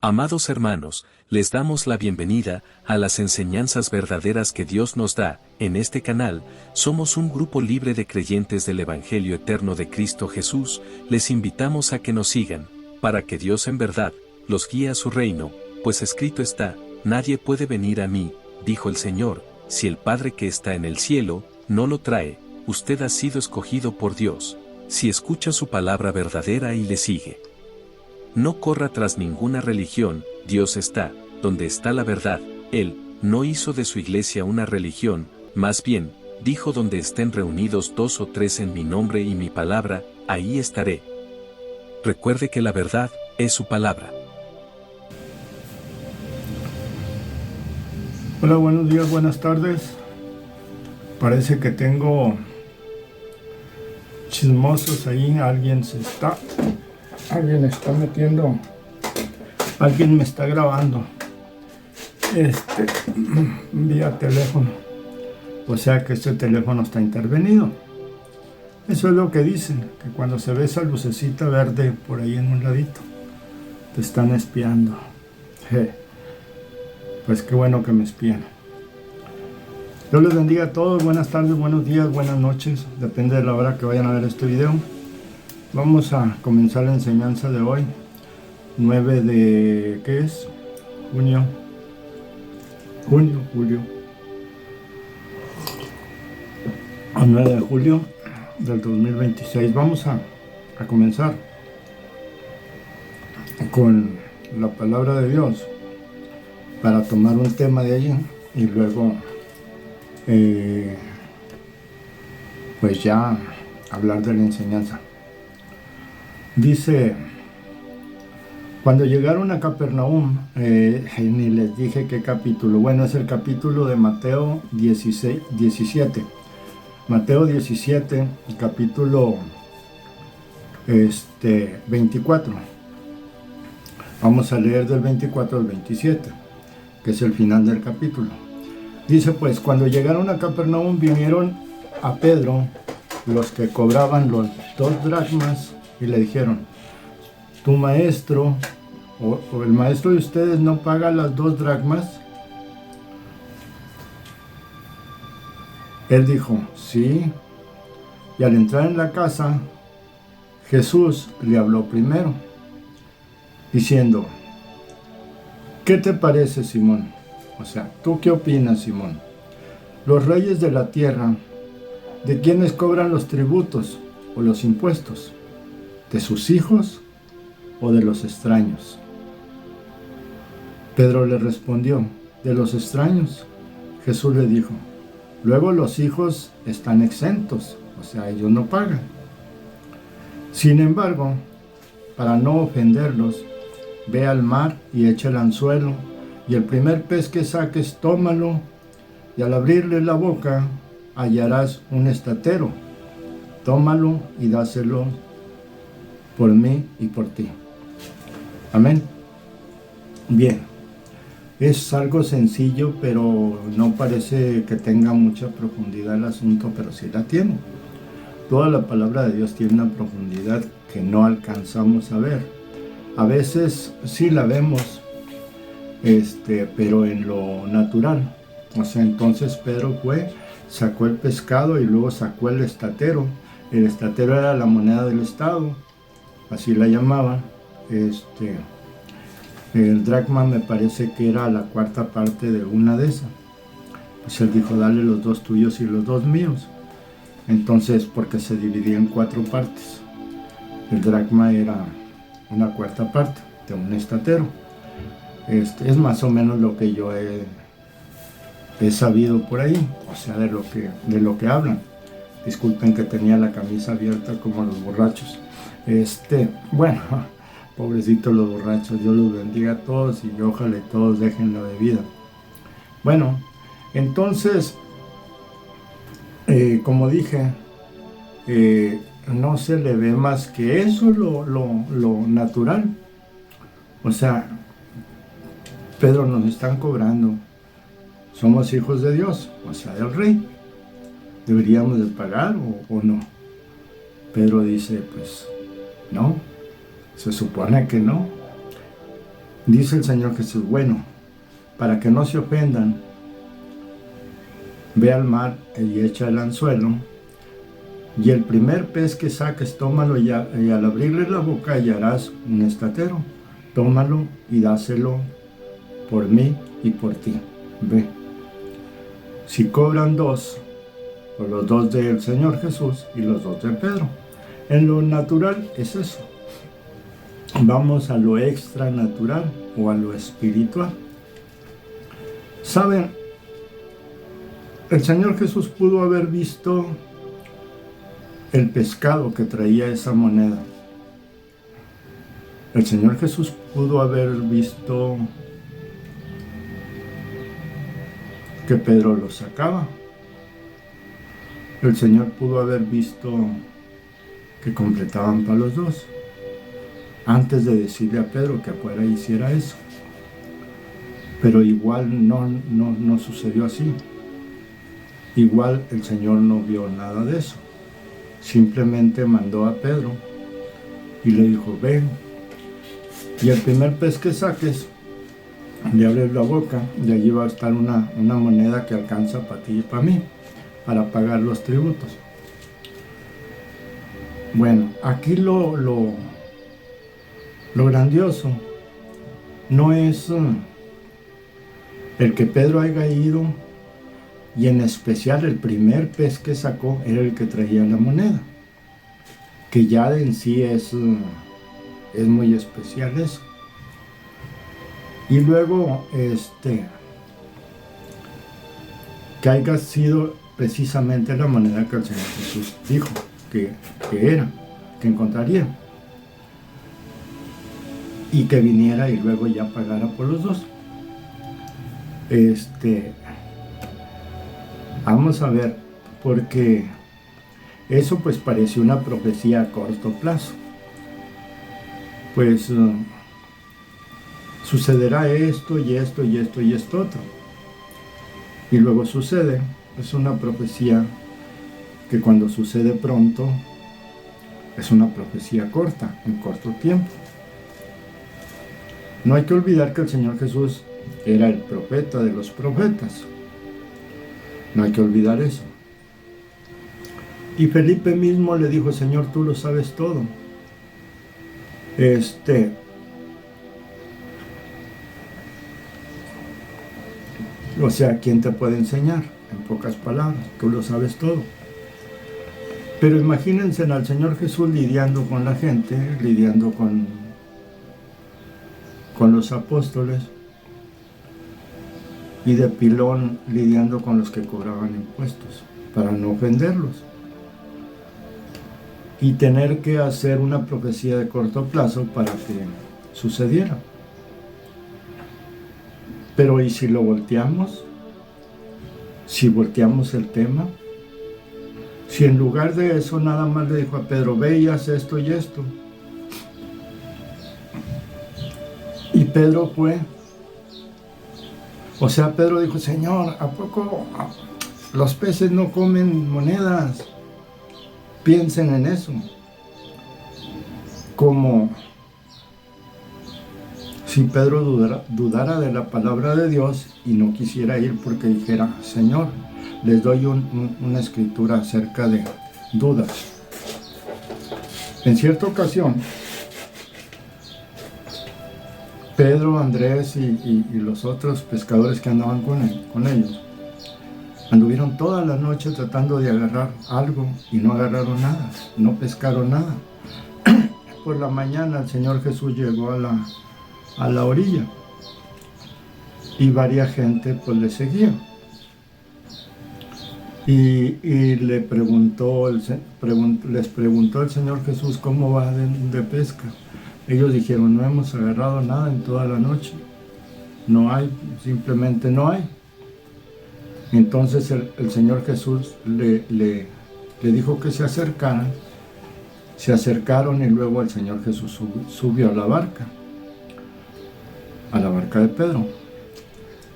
Amados hermanos, les damos la bienvenida a las enseñanzas verdaderas que Dios nos da. En este canal, somos un grupo libre de creyentes del Evangelio eterno de Cristo Jesús. Les invitamos a que nos sigan, para que Dios en verdad los guíe a su reino, pues escrito está: nadie puede venir a mí, dijo el Señor, si el Padre que está en el cielo no lo trae. Usted ha sido escogido por Dios, si escucha su palabra verdadera y le sigue. No corra tras ninguna religión. Dios está donde está la verdad. Él no hizo de su iglesia una religión, más bien, dijo: donde estén reunidos 2 o 3 en mi nombre y mi palabra, ahí estaré. Recuerde que la verdad es su palabra. Hola, buenos días, buenas tardes. Parece que tengo chismosos ahí. Alguien está metiendo, alguien me está grabando vía teléfono, o sea que este teléfono está intervenido. Eso es lo que dicen, que cuando se ve esa lucecita verde por ahí en un ladito, te están espiando. Pues qué bueno que me espían. Dios les bendiga a todos. Buenas tardes, buenos días, buenas noches, depende de la hora que vayan a ver este video. Vamos a comenzar la enseñanza de hoy, 9 de... ¿qué es? Julio. A 9 de julio del 2026. Vamos a comenzar con la palabra de Dios para tomar un tema de allí y luego pues ya hablar de la enseñanza. Dice: cuando llegaron a Capernaum, ni les dije qué capítulo. Bueno, es el capítulo de Mateo 17. Mateo 17, capítulo 24. Vamos a leer del 24 al 27, que es el final del capítulo. Dice pues: cuando llegaron a Capernaum, vinieron a Pedro los que cobraban los 2 dracmas y le dijeron: tu maestro o el maestro de ustedes no paga las 2 dracmas. Él dijo: sí. Y al entrar en la casa, Jesús le habló primero, diciendo: ¿qué te parece, Simón? O sea, ¿tú qué opinas, Simón? Los reyes de la tierra, ¿de quiénes cobran los tributos o los impuestos? ¿De sus hijos o de los extraños? Pedro le respondió: de los extraños. Jesús le dijo: luego los hijos están exentos, o sea, ellos no pagan. Sin embargo, para no ofenderlos, ve al mar y echa el anzuelo, y el primer pez que saques, tómalo, y al abrirle la boca hallarás un estatero. Tómalo y dáselo por mí y por ti. Amén. Bien, es algo sencillo, pero no parece que tenga mucha profundidad el asunto, pero sí la tiene. Toda la palabra de Dios tiene una profundidad que no alcanzamos a ver. A veces sí la vemos, pero en lo natural. O sea, entonces Pedro sacó el pescado y luego sacó el estatero. El estatero era la moneda del estado, así la llamaban. El dracma me parece que era la 4ª parte de una de esas. Pues él dijo: dale los 2 tuyos y los 2 míos. Entonces, porque se dividía en 4 partes. El dracma era una 4ª parte de un estatero. Es más o menos lo que yo he sabido por ahí, o sea, de lo que hablan. Disculpen que tenía la camisa abierta como los borrachos. Bueno, pobrecitos los borrachos. Dios los bendiga a todos y ojalá todos dejen la bebida. Bueno, entonces, como dije, no se le ve más que eso, lo natural. O sea, Pedro, nos están cobrando. Somos hijos de Dios, o sea, del Rey. ¿Deberíamos de pagar o no? Pedro dice: pues no, se supone que no. Dice el Señor Jesús, bueno, para que no se ofendan, ve al mar y echa el anzuelo, y el primer pez que saques, tómalo y al abrirle la boca hallarás un estatero. Tómalo y dáselo por mí y por ti. Ve. Si cobran dos, por los dos del Señor Jesús y los dos de Pedro. En lo natural es eso. Vamos a lo extranatural o a lo espiritual. ¿Saben? El Señor Jesús pudo haber visto el pescado que traía esa moneda. El Señor Jesús pudo haber visto que Pedro lo sacaba. El Señor pudo haber visto que completaban para los dos, antes de decirle a Pedro que afuera hiciera eso. Pero igual no sucedió así. Igual el Señor no vio nada de eso. Simplemente mandó a Pedro y le dijo, ven, y el primer pez que saques, le abres la boca, y allí va a estar una moneda que alcanza para ti y para mí, para pagar los tributos. Bueno, aquí lo grandioso no es el que Pedro haya ido, y en especial el primer pez que sacó era el que traía la moneda, que ya en sí es muy especial eso. Y luego que haya sido precisamente la moneda que el Señor Jesús dijo que era, que encontraría, y que viniera y luego ya pagara por los dos. Vamos a ver, porque eso pues parece una profecía a corto plazo. Pues sucederá esto y esto y esto y esto otro. Y luego sucede. Es una profecía que cuando sucede pronto es una profecía corta, en corto tiempo. No hay que olvidar que el Señor Jesús era el profeta de los profetas. No hay que olvidar eso. Y Felipe mismo le dijo, Señor, tú lo sabes todo. O sea, ¿quién te puede enseñar? En pocas palabras, tú lo sabes todo. Pero imagínense al Señor Jesús lidiando con la gente, lidiando con los apóstoles, y de pilón lidiando con los que cobraban impuestos, para no ofenderlos. Y tener que hacer una profecía de corto plazo para que sucediera. Pero ¿y si lo volteamos? Si volteamos el tema, si en lugar de eso nada más le dijo a Pedro, ve y haz esto y esto, y Pedro fue, o sea, Pedro dijo, Señor, ¿a poco los peces no comen monedas? Piensen en eso. Como si Pedro dudara de la palabra de Dios y no quisiera ir porque dijera, Señor, les doy una escritura acerca de dudas. En cierta ocasión, Pedro, Andrés y los otros pescadores que andaban con ellos, anduvieron toda la noche tratando de agarrar algo y no agarraron nada, no pescaron nada. Por la mañana el Señor Jesús llegó a la orilla y varias gente pues le seguía. Y les preguntó el Señor Jesús cómo va de pesca. Ellos dijeron, no hemos agarrado nada en toda la noche. No hay, simplemente no hay. Entonces el Señor Jesús le dijo que se acercaran. Se acercaron y luego el Señor Jesús subió a la barca de Pedro.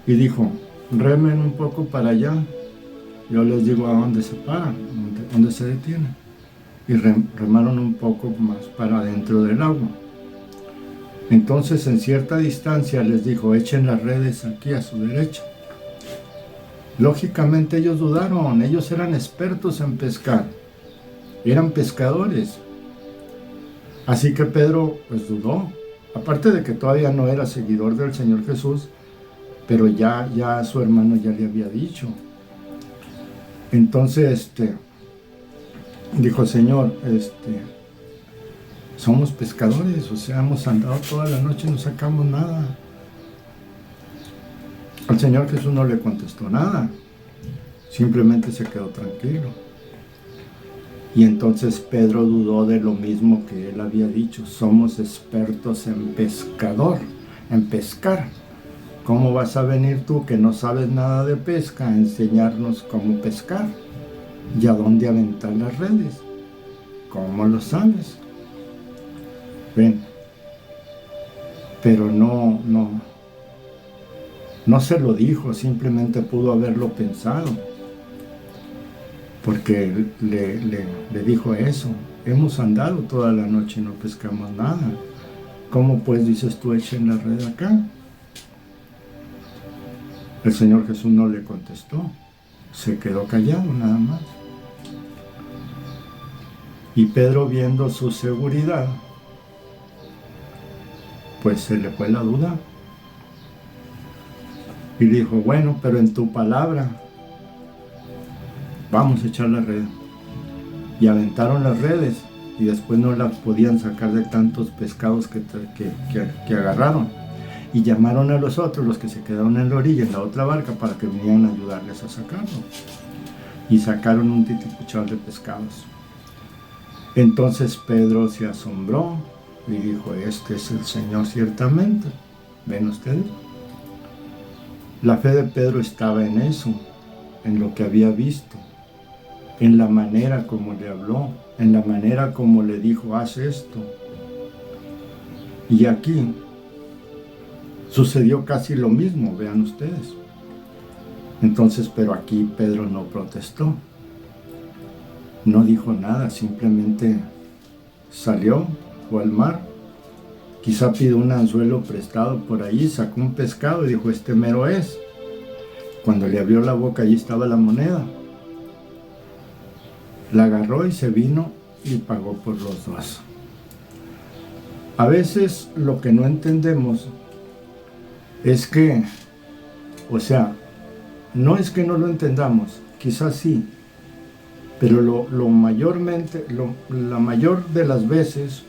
Y dijo, remen un poco para allá. Yo les digo a dónde se paran, dónde se detienen. Y remaron un poco más para adentro del agua. Entonces en cierta distancia les dijo, echen las redes aquí a su derecha. Lógicamente ellos dudaron, ellos eran expertos en pescar, eran pescadores. Así que Pedro pues dudó, aparte de que todavía no era seguidor del Señor Jesús, pero ya su hermano ya le había dicho. Entonces dijo, Señor, somos pescadores, o sea, hemos andado toda la noche y no sacamos nada. Al Señor Jesús no le contestó nada, simplemente se quedó tranquilo. Y entonces Pedro dudó de lo mismo que él había dicho, somos expertos en pescar. ¿Cómo vas a venir tú que no sabes nada de pesca a enseñarnos cómo pescar? ¿Y a dónde aventar las redes? ¿Cómo lo sabes? Ven, pero no se lo dijo, simplemente pudo haberlo pensado, porque le dijo eso, hemos andado toda la noche y no pescamos nada. ¿Cómo pues dices tú, echen la red acá? El Señor Jesús no le contestó, se quedó callado nada más. Y Pedro, viendo su seguridad, pues se le fue la duda. Y dijo, bueno, pero en tu palabra vamos a echar la red. Y aventaron las redes y después no las podían sacar de tantos pescados que agarraron. Y llamaron a los otros, los que se quedaron en la orilla, en la otra barca, para que vinieran a ayudarles a sacarlo. Y sacaron un titipuchal de pescados. Entonces Pedro se asombró y dijo, este es el Señor ciertamente. ¿Ven ustedes? La fe de Pedro estaba en eso, en lo que había visto, en la manera como le habló, en la manera como le dijo, haz esto. Y aquí sucedió casi lo mismo, vean ustedes. Entonces, pero aquí Pedro no protestó, no dijo nada, simplemente salió, fue al mar, quizá pidió un anzuelo prestado por ahí, sacó un pescado y dijo, este mero es. Cuando le abrió la boca, allí estaba la moneda. La agarró y se vino y pagó por los dos. A veces lo que no entendemos es que, o sea, no es que no lo entendamos, quizás sí, pero la mayor de las veces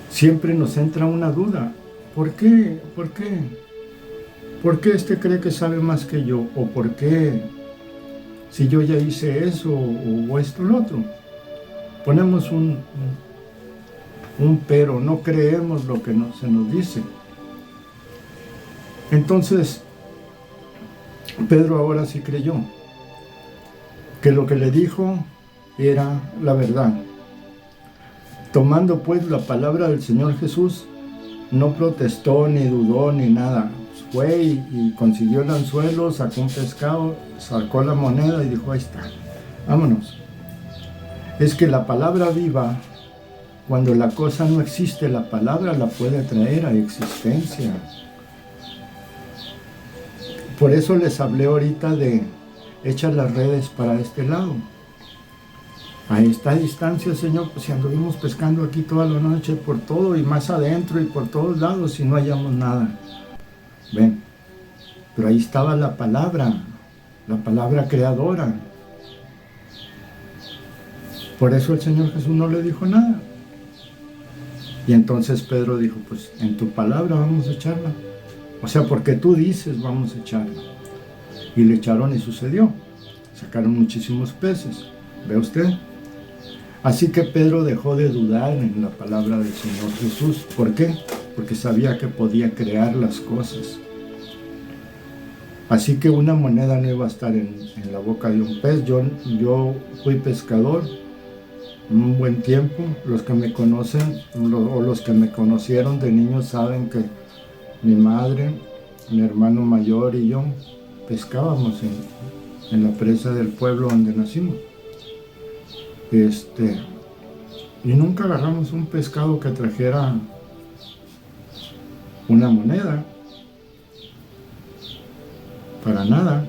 siempre nos entra una duda. ¿Por qué? ¿Por qué? ¿Por qué este cree que sabe más que yo? ¿O por qué? Si yo ya hice eso o esto o lo otro. Ponemos un pero, no creemos lo que se nos dice. Entonces, Pedro ahora sí creyó que lo que le dijo era la verdad. Tomando pues la palabra del Señor Jesús, no protestó, ni dudó, ni nada. Fue y consiguió el anzuelo, sacó un pescado, sacó la moneda y dijo, ahí está, vámonos. Es que la palabra viva, cuando la cosa no existe, la palabra la puede traer a existencia. Por eso les hablé ahorita de echar las redes para este lado. A esta distancia, Señor, pues si anduvimos pescando aquí toda la noche por todo y más adentro y por todos lados y no hallamos nada. Ven, pero ahí estaba la palabra creadora. Por eso el Señor Jesús no le dijo nada. Y entonces Pedro dijo, pues en tu palabra vamos a echarla. O sea, porque tú dices vamos a echarla. Y le echaron y sucedió. Sacaron muchísimos peces. ¿Ve usted? Así que Pedro dejó de dudar en la palabra del Señor Jesús. ¿Por qué? Porque sabía que podía crear las cosas. Así que una moneda no iba a estar en la boca de un pez. Yo fui pescador un buen tiempo. Los que me conocen o los que me conocieron de niño saben que mi madre, mi hermano mayor y yo pescábamos en la presa del pueblo donde nacimos. Y nunca agarramos un pescado que trajera una moneda. Para nada.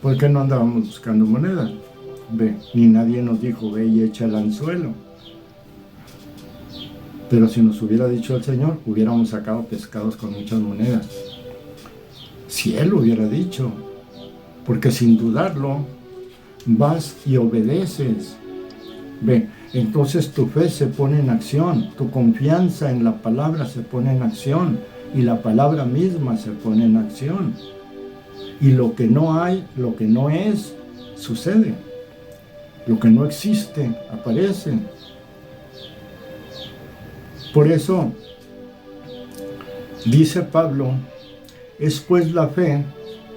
Porque no andábamos buscando moneda. Ve, ni nadie nos dijo, ve y echa el anzuelo. Pero si nos hubiera dicho el Señor, hubiéramos sacado pescados con muchas monedas. Si Él lo hubiera dicho. Porque sin dudarlo, vas y obedeces. Ve, entonces tu fe se pone en acción, tu confianza en la palabra se pone en acción y la palabra misma se pone en acción. Y lo que no hay, lo que no es, sucede. Lo que no existe, aparece. Por eso, dice Pablo, es pues la fe,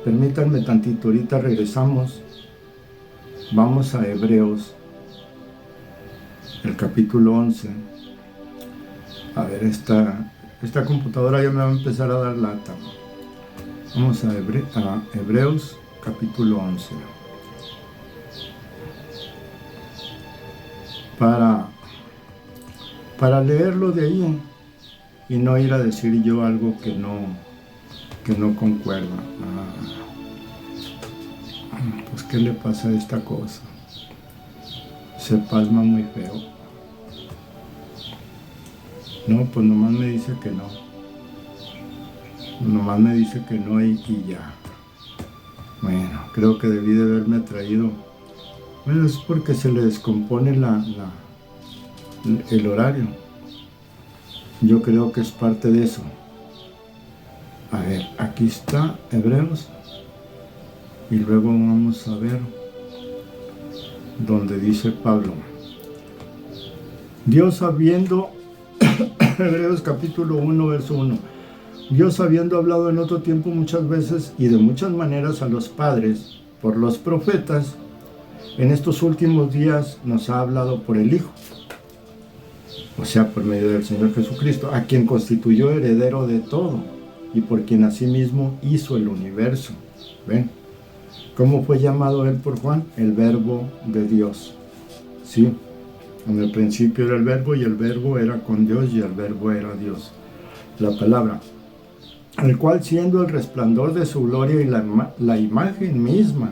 permítanme tantito, ahorita regresamos, vamos a Hebreos, el capítulo 11. A ver, esta computadora ya me va a empezar a dar lata. Vamos a Hebreos, capítulo 11. Para leerlo de ahí y no ir a decir yo algo que no concuerda. Pues ¿qué le pasa a esta cosa? Se pasma muy feo. No, pues nomás me dice que no. Nomás me dice que no y ya. Bueno, creo que debí de haberme traído. Bueno, es porque se le descompone el horario. Yo creo que es parte de eso. A ver, aquí está Hebreos. Y luego vamos a ver donde dice Pablo. Dios habiendo, Hebreos capítulo 1, verso 1. Dios habiendo hablado en otro tiempo muchas veces y de muchas maneras a los padres por los profetas, en estos últimos días nos ha hablado por el Hijo, o sea, por medio del Señor Jesucristo, a quien constituyó heredero de todo y por quien asimismo hizo el universo. ¿Ven? ¿Cómo fue llamado él por Juan? El Verbo de Dios. Sí, en el principio era el Verbo y el Verbo era con Dios y el Verbo era Dios. La palabra, el cual siendo el resplandor de su gloria y la imagen misma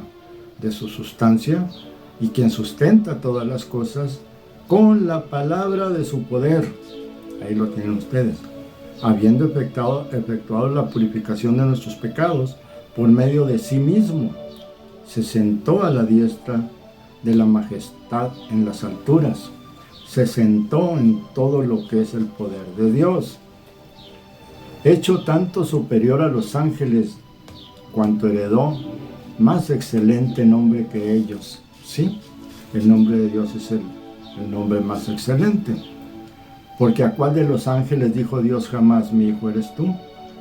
de su sustancia, y quien sustenta todas las cosas con la palabra de su poder. Ahí lo tienen ustedes. Habiendo efectuado la purificación de nuestros pecados por medio de sí mismo, se sentó a la diestra de la majestad en las alturas. Se sentó en todo lo que es el poder de Dios. Hecho tanto superior a los ángeles, cuanto heredó más excelente nombre que ellos. Sí, el nombre de Dios es el nombre más excelente. Porque ¿a cuál de los ángeles dijo Dios jamás, mi hijo eres tú?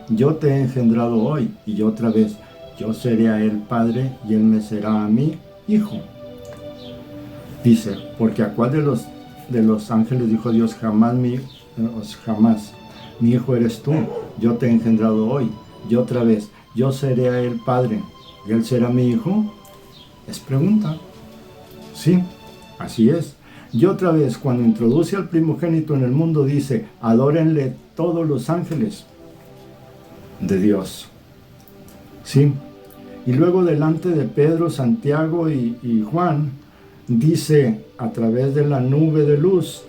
Yo te he engendrado hoy, y otra vez, yo seré a él padre, y él me será a mí hijo. Dice, porque ¿a cuál de los ángeles dijo Dios jamás, mi hijo eres tú? Yo te he engendrado hoy, y otra vez, yo seré a él padre, y él será mi hijo. Es pregunta. Sí, así es. Y otra vez, cuando introduce al primogénito en el mundo, dice, adórenle todos los ángeles de Dios. Sí. Y luego delante de Pedro, Santiago y Juan, dice a través de la nube de luz,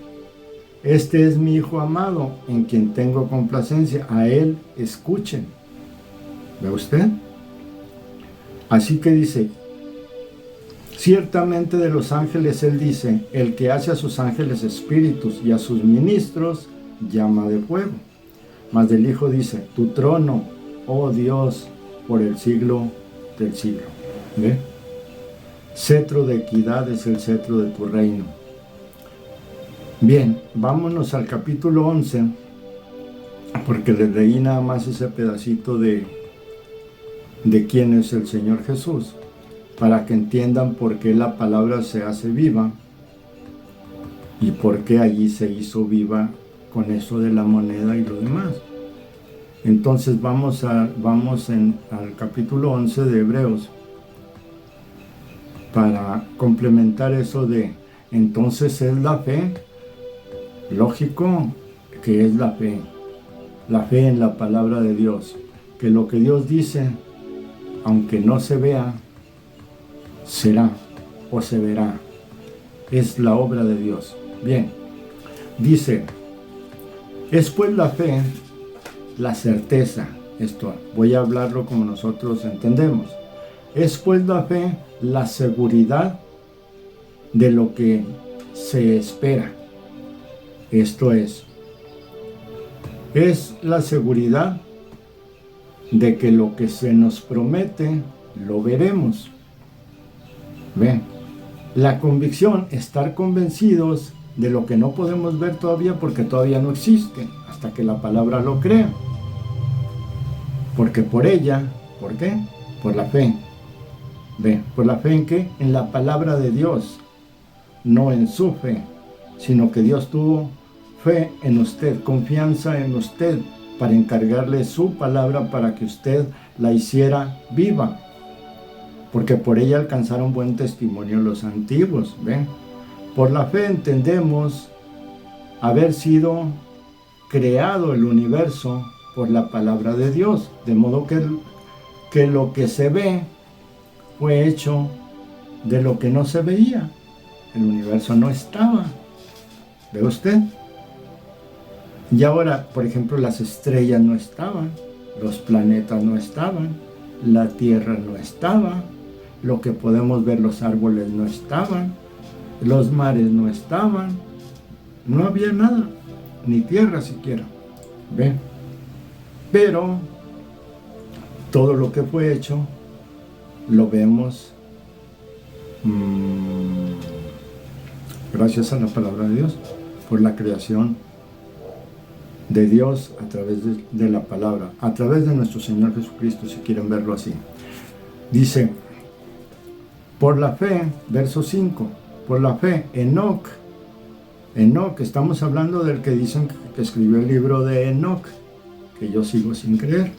este es mi Hijo amado, en quien tengo complacencia, a él escuchen. ¿Ve usted? Así que dice, ciertamente de los ángeles él dice, el que hace a sus ángeles espíritus y a sus ministros llama de fuego. Mas del Hijo dice, tu trono, oh Dios, por el siglo del siglo. ¿Ve? Cetro de equidad es el cetro de tu reino. Bien, vámonos al capítulo 11, porque les leí nada más ese pedacito de quién es el Señor Jesús, para que entiendan por qué la palabra se hace viva y por qué allí se hizo viva con eso de la moneda y lo demás. Entonces vamos al capítulo 11 de Hebreos para complementar eso de, entonces es la fe, lógico que es la fe, la fe en la palabra de Dios, que lo que Dios dice, aunque no se vea, será o se verá. Es la obra de Dios. Bien, dice, es pues la fe, la certeza. Esto voy a hablarlo como nosotros entendemos. Es pues la fe, la seguridad de lo que se espera. Esto es la seguridad de que lo que se nos promete lo veremos. Ven, la convicción, estar convencidos de lo que no podemos ver todavía porque todavía no existe, hasta que la palabra lo crea. Porque por ella, ¿por qué? Por la fe. Ven, ¿por la fe en qué? En la palabra de Dios, no en su fe, sino que Dios tuvo fe en usted, confianza en usted, para encargarle su palabra para que usted la hiciera viva. Porque por ella alcanzaron buen testimonio los antiguos. ¿Ven? Por la fe entendemos haber sido creado el universo por la palabra de Dios, de modo que lo que se ve fue hecho de lo que no se veía. El universo no estaba. ¿Ve usted? Y ahora, por ejemplo, las estrellas no estaban, los planetas no estaban, la tierra no estaba, lo que podemos ver, los árboles no estaban, los mares no estaban, no había nada, ni tierra siquiera. ¿Ve? Pero todo lo que fue hecho lo vemos gracias a la palabra de Dios, por la creación de Dios a través de la palabra, a través de nuestro Señor Jesucristo, si quieren verlo así. Dice, por la fe, verso 5, por la fe, Enoc, estamos hablando del que dicen que escribió el libro de Enoc, que yo sigo sin creer.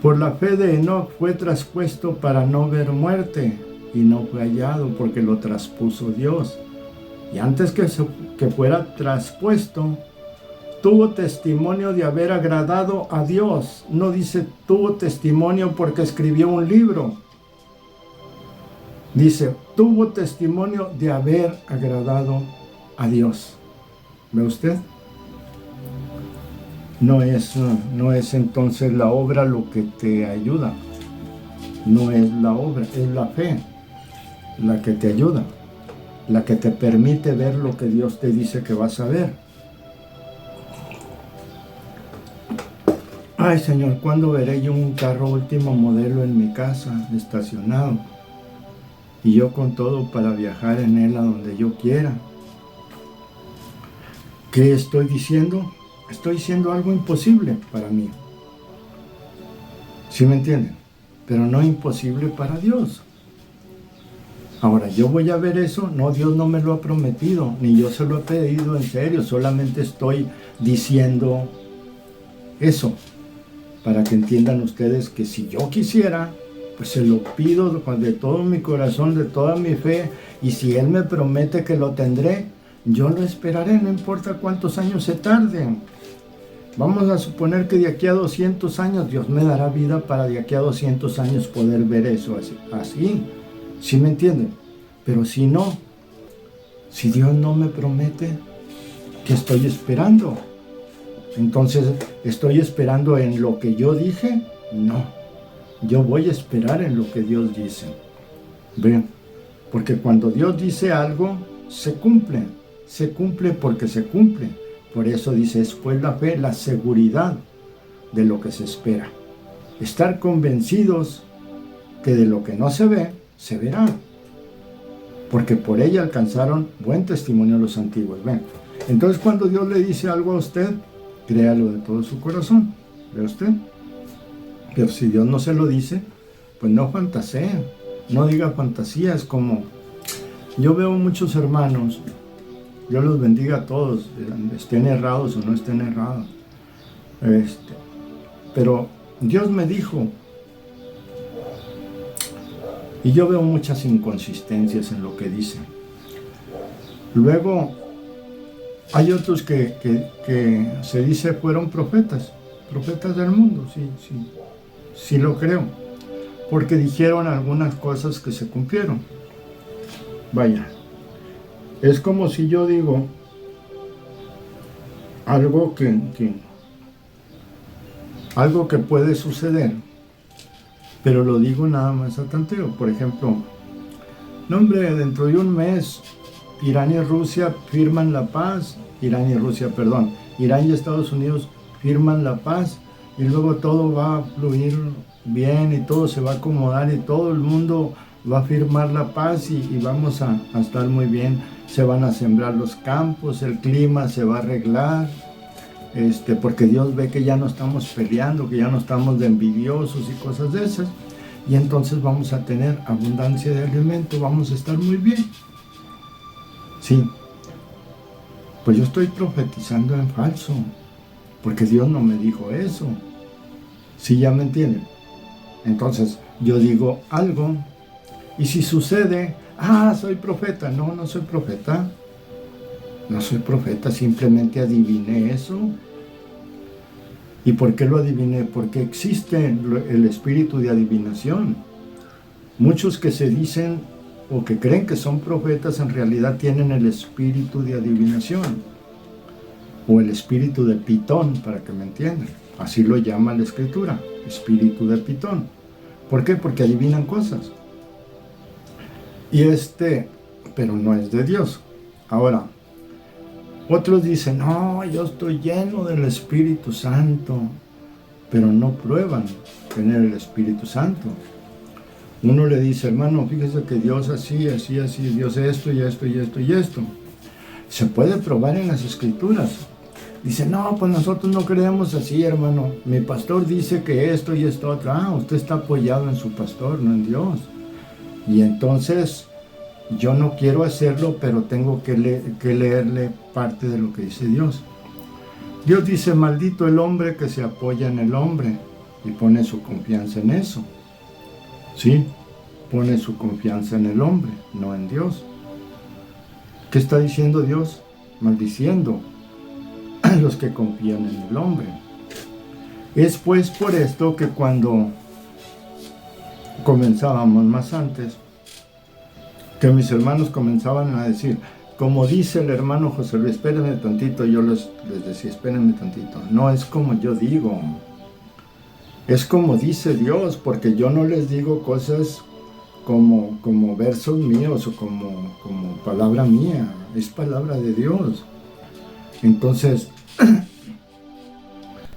Por la fe de Enoc fue traspuesto para no ver muerte, y no fue hallado porque lo traspuso Dios. Y antes que fuera traspuesto, tuvo testimonio de haber agradado a Dios. No dice tuvo testimonio porque escribió un libro. Dice, tuvo testimonio de haber agradado a Dios. ¿Ve usted? No es entonces la obra lo que te ayuda. No es la obra, es la fe la que te ayuda, la que te permite ver lo que Dios te dice que vas a ver. Ay, Señor, ¿cuándo veré yo un carro último modelo en mi casa estacionado? Y yo con todo para viajar en él a donde yo quiera. ¿Qué estoy diciendo? Estoy diciendo algo imposible para mí. ¿Sí me entienden? Pero no imposible para Dios. Ahora, ¿yo voy a ver eso? No, Dios no me lo ha prometido, ni yo se lo he pedido en serio, solamente estoy diciendo eso, para que entiendan ustedes que si yo quisiera, pues se lo pido de todo mi corazón, de toda mi fe, y si Él me promete que lo tendré, yo lo esperaré, no importa cuántos años se tarden. Vamos a suponer que de aquí a 200 años, Dios me dará vida para de aquí a 200 años poder ver eso así. ¿Sí me entienden? Pero si no, si Dios no me promete, ¿qué estoy esperando? Entonces, ¿estoy esperando en lo que yo dije? No, yo voy a esperar en lo que Dios dice. Vean, porque cuando Dios dice algo, se cumple porque se cumple. Por eso dice, es pues la fe, la seguridad de lo que se espera. Estar convencidos que de lo que no se ve, se verá, porque por ella alcanzaron buen testimonio los antiguos. Ven, entonces cuando Dios le dice algo a usted, créalo de todo su corazón. ¿Ve usted? Pero si Dios no se lo dice, pues no fantasee, no diga fantasías. Como yo veo muchos hermanos, Dios los bendiga a todos, estén errados o no estén errados, pero Dios me dijo. Y yo veo muchas inconsistencias en lo que dicen. Luego Hay otros que se dice fueron profetas del mundo, sí lo creo, porque dijeron algunas cosas que se cumplieron. Vaya, es como si yo digo algo algo que puede suceder, pero lo digo nada más a tanteo. Por ejemplo, no hombre, dentro de un mes Irán y Rusia firman la paz, Irán y Estados Unidos firman la paz, y luego todo va a fluir bien y todo se va a acomodar y todo el mundo va a firmar la paz y vamos a estar muy bien. Se van a sembrar los campos, el clima se va a arreglar, porque Dios ve que ya no estamos peleando, que ya no estamos de envidiosos y cosas de esas, y entonces vamos a tener abundancia de alimento, vamos a estar muy bien. Sí, pues yo estoy profetizando en falso, porque Dios no me dijo eso. ¿Sí ya me entienden? Entonces yo digo algo, y si sucede, soy profeta. No, no soy profeta. No soy profeta, simplemente adiviné eso. ¿Y por qué lo adiviné? Porque existe el espíritu de adivinación. Muchos que se dicen o que creen que son profetas en realidad tienen el espíritu de adivinación, o el espíritu de Pitón, para que me entiendan. Así lo llama la Escritura, espíritu de Pitón. ¿Por qué? Porque adivinan cosas. Y pero no es de Dios. Ahora, otros dicen, no, yo estoy lleno del Espíritu Santo, pero no prueban tener el Espíritu Santo. Uno le dice, hermano, fíjese que Dios así, Dios esto y esto y esto y esto. Se puede probar en las Escrituras. Dice, no, pues nosotros no creemos así, hermano. Mi pastor dice que esto y esto otro. Usted está apoyado en su pastor, no en Dios. Y entonces, yo no quiero hacerlo, pero tengo que leerle parte de lo que dice Dios. Dios dice, maldito el hombre que se apoya en el hombre y pone su confianza en eso. Sí, pone su confianza en el hombre, no en Dios. ¿Qué está diciendo Dios? Maldiciendo a los que confían en el hombre. Es pues por esto que cuando comenzábamos más antes, que mis hermanos comenzaban a decir, como dice el hermano José Luis, espérenme tantito, yo les decía, espérenme tantito, no es como yo digo, es como dice Dios, porque yo no les digo cosas como versos míos o como palabra mía, es palabra de Dios. Entonces,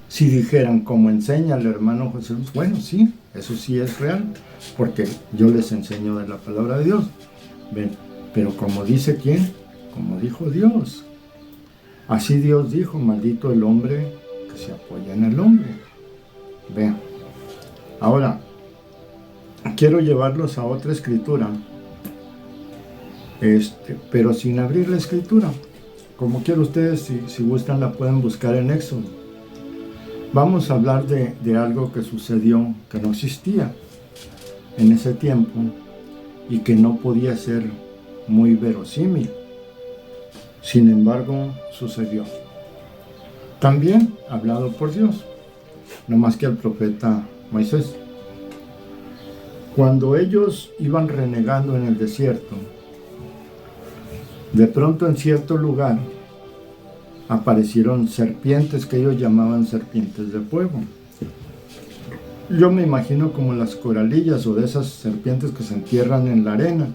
si dijeran como enseña el hermano José Luis, bueno, sí, eso sí es real, porque yo les enseño de la palabra de Dios. Ven, pero como dice ¿quién? Como dijo Dios. Así Dios dijo, maldito el hombre que se apoya en el hombre. Vean. Ahora, quiero llevarlos a otra escritura, pero sin abrir la escritura. Como quiero ustedes, si gustan, la pueden buscar en Éxodo. Vamos a hablar de algo que sucedió, que no existía en ese tiempo y que no podía ser muy verosímil. Sin embargo, sucedió. También hablado por Dios, no más que al profeta Moisés. Cuando ellos iban renegando en el desierto, de pronto en cierto lugar aparecieron serpientes que ellos llamaban serpientes de fuego. Yo me imagino como las coralillas o de esas serpientes que se entierran en la arena,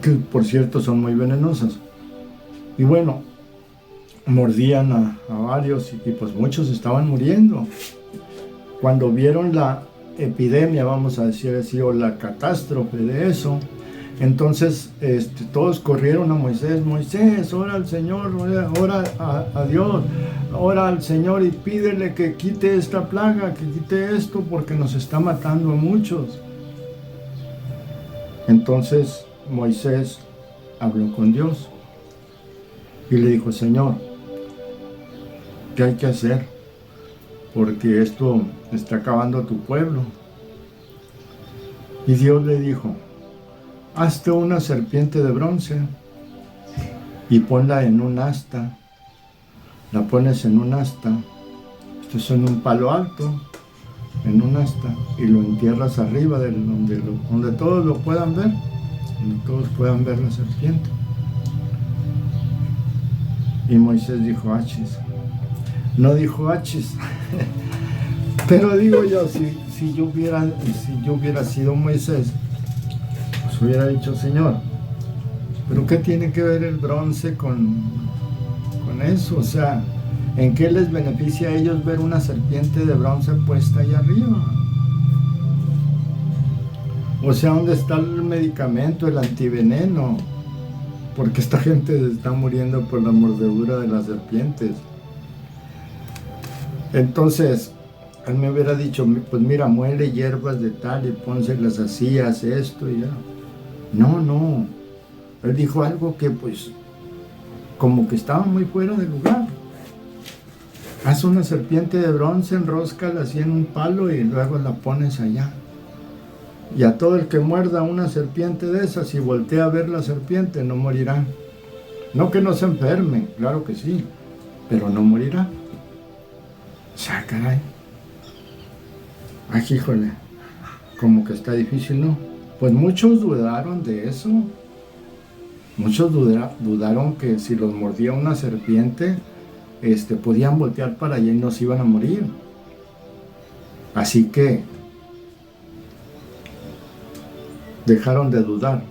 que por cierto son muy venenosas. Y bueno, mordían a varios y pues muchos estaban muriendo. Cuando vieron la epidemia, vamos a decir así, o la catástrofe de eso, entonces todos corrieron a Moisés. Moisés, ora al Señor, ora a Dios, ora al Señor y pídele que quite esta plaga, que quite esto, porque nos está matando a muchos. Entonces Moisés habló con Dios y le dijo, Señor, ¿qué hay que hacer? Porque esto está acabando a tu pueblo. Y Dios le dijo, hazte una serpiente de bronce y ponla en un asta. La pones en un asta, esto es en un palo alto, en un asta, y lo entierras arriba donde todos lo puedan ver, donde todos puedan ver la serpiente. Y Moisés dijo, achis. No dijo achis. Pero digo yo, si yo hubiera sido Moisés, pues hubiera dicho, Señor, ¿pero qué tiene que ver el bronce con eso? O sea, ¿en qué les beneficia a ellos ver una serpiente de bronce puesta allá arriba? O sea, ¿dónde está el medicamento, el antiveneno? Porque esta gente se está muriendo por la mordedura de las serpientes. Entonces, él me hubiera dicho, pues mira, muele hierbas de tal y pónselas así, haz esto y ya. No. Él dijo algo que pues como que estaba muy fuera de lugar. Haz una serpiente de bronce, enróscala así en un palo y luego la pones allá. Y a todo el que muerda una serpiente de esas y voltea a ver la serpiente, no morirá. No que no se enferme, claro que sí, pero no morirá. O sea, caray. Ay, híjole, como que está difícil, ¿no? Pues muchos dudaron de eso. Muchos dudaron que si los mordía una serpiente, podían voltear para allá y no se iban a morir. Así que dejaron de dudar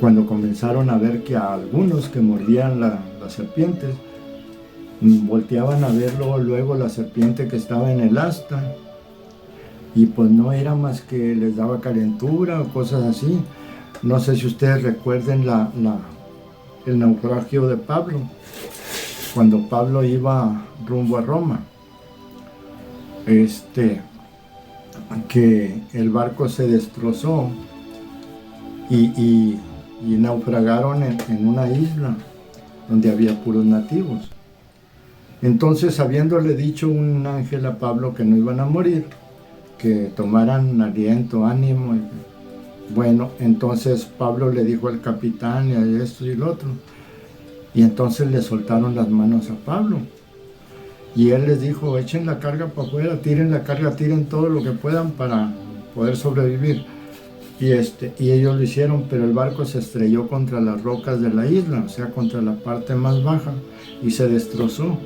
cuando comenzaron a ver que a algunos que mordían las serpientes volteaban a verlo luego la serpiente que estaba en el asta y pues no era más que les daba calentura o cosas así. No sé si ustedes recuerden el naufragio de Pablo, cuando Pablo iba rumbo a Roma, que el barco se destrozó y naufragaron en una isla donde había puros nativos. Entonces, habiéndole dicho un ángel a Pablo que no iban a morir, que tomaran aliento, ánimo, bueno, entonces Pablo le dijo al capitán y a esto y lo otro, y entonces le soltaron las manos a Pablo. Y él les dijo, echen la carga para afuera, tiren la carga, tiren todo lo que puedan para poder sobrevivir. Y ellos lo hicieron, pero el barco se estrelló contra las rocas de la isla, o sea, contra la parte más baja, y se destrozó.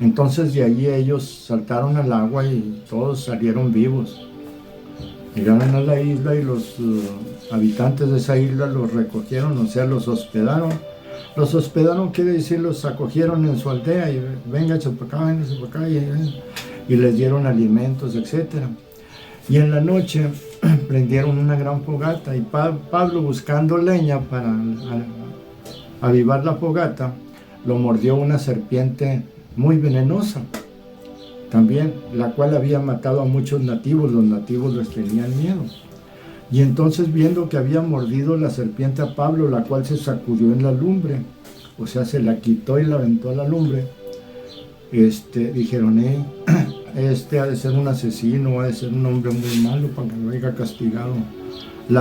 Entonces de allí ellos saltaron al agua y todos salieron vivos. Llegaron a la isla y los habitantes de esa isla los recogieron, o sea, los hospedaron. Los hospedaron quiere decir, los acogieron en su aldea y vénganse para acá, y les dieron alimentos, etc. Y en la noche prendieron una gran fogata y Pablo, buscando leña para avivar la fogata, lo mordió una serpiente muy venenosa también, la cual había matado a muchos nativos. Los nativos les tenían miedo. Y entonces, viendo que había mordido la serpiente a Pablo, la cual se sacudió en la lumbre, o sea, se la quitó y la aventó a la lumbre, dijeron, ha de ser un asesino, ha de ser un hombre muy malo, para que lo haya castigado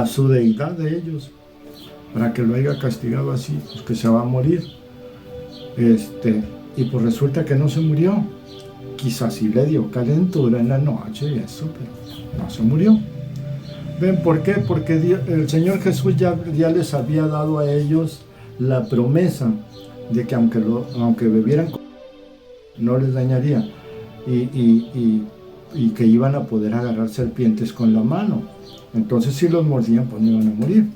su deidad de ellos, para que lo haya castigado así, pues que se va a morir. Y pues resulta que no se murió. Quizás sí le dio calentura en la noche y eso, pero no se murió. ¿Ven por qué? Porque el Señor Jesús ya les había dado a ellos la promesa de que aunque bebieran, no les dañaría, y que iban a poder agarrar serpientes con la mano. Entonces si los mordían, pues no iban a morir,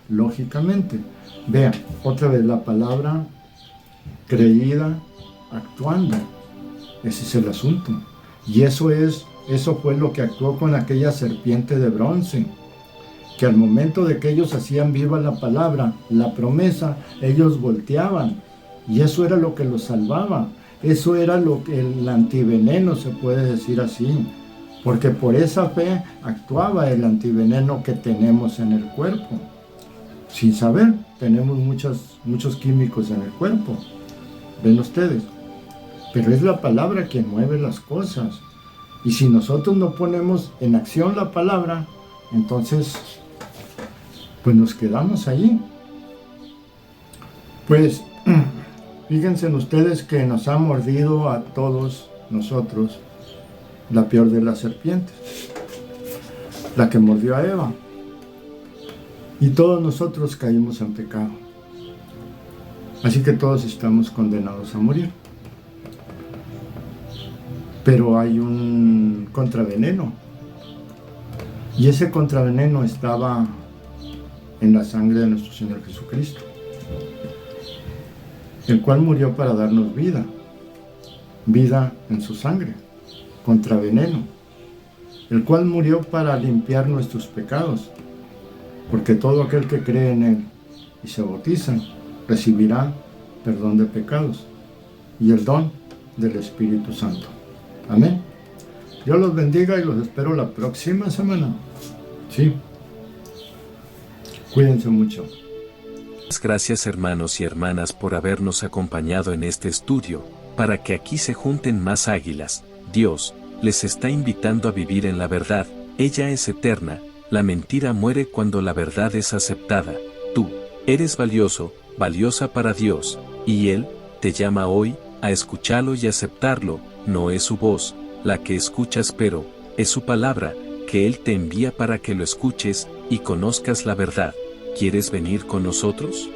lógicamente. Vean, otra vez la palabra creída, actuando. Ese es el asunto. Y eso fue lo que actuó con aquella serpiente de bronce, que al momento de que ellos hacían viva la palabra, la promesa, ellos volteaban, y eso era lo que los salvaba. Eso era el antiveneno, se puede decir así, porque por esa fe actuaba el antiveneno que tenemos en el cuerpo. Sin saber, tenemos muchos químicos en el cuerpo, ven ustedes, pero es la palabra que mueve las cosas. Y si nosotros no ponemos en acción la palabra, entonces pues nos quedamos allí. Pues fíjense ustedes que nos ha mordido a todos nosotros la peor de las serpientes, la que mordió a Eva. Y todos nosotros caímos en pecado. Así que todos estamos condenados a morir. Pero hay un contraveneno. Y ese contraveneno estaba en la sangre de nuestro Señor Jesucristo, el cual murió para darnos vida. Vida en su sangre, contraveneno, el cual murió para limpiar nuestros pecados, porque todo aquel que cree en Él y se bautiza recibirá perdón de pecados y el don del Espíritu Santo. Amén. Dios los bendiga y los espero la próxima semana. Sí. Cuídense mucho. Gracias hermanos y hermanas por habernos acompañado en este estudio, para que aquí se junten más águilas. Dios les está invitando a vivir en la verdad, ella es eterna, la mentira muere cuando la verdad es aceptada. Tú eres valioso, valiosa para Dios, y Él te llama hoy a escucharlo y aceptarlo. No es su voz la que escuchas, pero es su palabra que Él te envía para que lo escuches y conozcas la verdad. ¿Quieres venir con nosotros?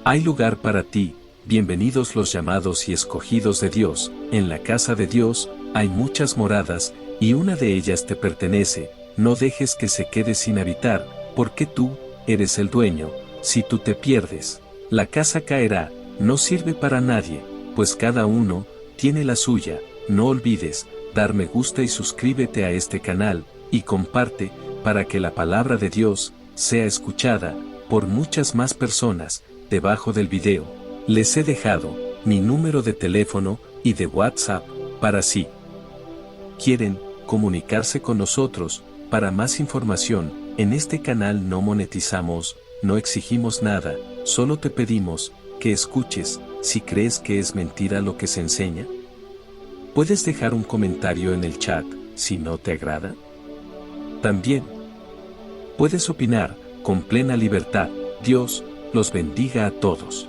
Hay lugar para ti. Bienvenidos los llamados y escogidos de Dios. En la casa de Dios hay muchas moradas, y una de ellas te pertenece. No dejes que se quede sin habitar, porque tú eres el dueño. Si tú te pierdes, la casa caerá. No sirve para nadie, pues cada uno tiene la suya. No olvides dar me gusta y suscríbete a este canal, y comparte, para que la palabra de Dios sea escuchada por muchas más personas. Debajo del video les he dejado mi número de teléfono y de WhatsApp, para si quieren comunicarse con nosotros. Para más información, en este canal no monetizamos, no exigimos nada, solo te pedimos que escuches. Si crees que es mentira lo que se enseña, puedes dejar un comentario en el chat. Si no te agrada, también puedes opinar con plena libertad. Dios los bendiga a todos.